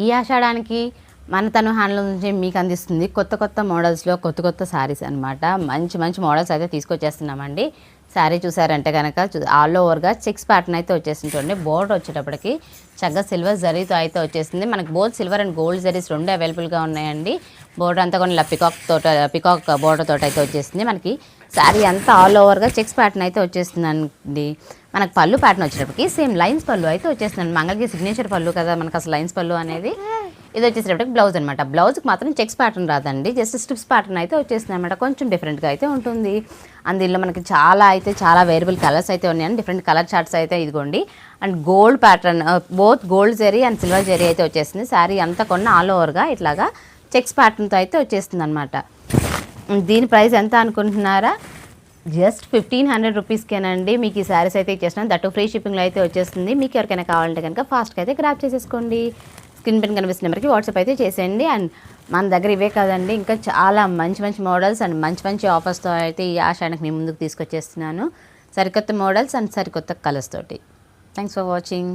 ఈ ఆషాఢానికి మన తను హ్యాండ్లూమ్ నుంచి మీకు అందిస్తుంది కొత్త కొత్త మోడల్స్లో కొత్త కొత్త శారీస్ అనమాట. మంచి మంచి మోడల్స్ అయితే తీసుకొచ్చేస్తున్నామండి. శారీ చూసారంటే కనుక ఆల్ ఓవర్గా చెక్స్ ప్యాటర్న్ అయితే వచ్చేసింది. చూడండి బోర్డర్ వచ్చేటప్పటికి చక్కగా సిల్వర్ జరీతో అయితే వచ్చేసింది. మనకి both silver and gold zaris రెండు అవైలబుల్గా ఉన్నాయండి. బోర్డర్ అంతా కూడా ఇలా పికాక్ బోర్డర్ తోటి అయితే వచ్చేసింది. మనకి శారీ అంతా ఆల్ ఓవర్గా చెక్స్ ప్యాటర్న్ అయితే వచ్చేస్తుందండి. మనకు పళ్ళు ప్యాటర్న్ వచ్చేటప్పటికి సేమ్ లైన్స్ పళ్ళు అయితే వచ్చేస్తుందండి. మంగళగిరి సిగ్నేచర్ పళ్ళు కదా మనకు అసలు లైన్స్ పళ్ళు అనేది. ఇది వచ్చేసేటప్పటికి బ్లౌజ్ అనమాట. బ్లౌజ్కి మాత్రం చెక్స్ ప్యాటర్న్ రాదండి, జస్ట్ స్ట్రిప్స్ ప్యాటర్న్ అయితే వచ్చేస్తుంది అనమాట. కొంచెం డిఫరెంట్గా అయితే ఉంటుంది. అండ్ దీనిలో మనకి చాలా వేరియబుల్ కలర్స్ అయితే ఉన్నాయండి. డిఫరెంట్ కలర్ చార్ట్స్ అయితే ఇదిగోండి. And gold pattern, both gold zari and silver zari అయితే వచ్చేస్తుంది. శారీ అంతా కొన్న ఆల్ ఓవర్గా ఇట్లాగా చెక్స్ ప్యాటర్న్తో అయితే వచ్చేస్తుంది అనమాట. దీని ప్రైస్ ఎంత అనుకుంటున్నారా? జస్ట్ 1500 రూపీస్కేనండి మీకు ఈ శారీస్ అయితే ఇచ్చేస్తున్నాను. దట్టు ఫ్రీ షిప్పింగ్లో అయితే వచ్చేస్తుంది. మీకు ఎవరికైనా కావాలంటే కనుక ఫాస్ట్గా అయితే గ్రాప్ చేసేసుకోండి. స్క్రీన్ పైన కనిపిస్తున్న నెంబర్కి వాట్సాప్ అయితే చేసేయండి. అండ్ మన దగ్గర ఇవే కాదండి, ఇంకా చాలా మంచి మంచి మోడల్స్ అండ్ మంచి మంచి ఆఫర్స్తో అయితే ఈ ఆషాఢానికి మీ ముందుకు తీసుకొచ్చేస్తున్నాను. సరికొత్త మోడల్స్ అండ్ సరికొత్త కలర్స్ తోటి. Thanks for watching.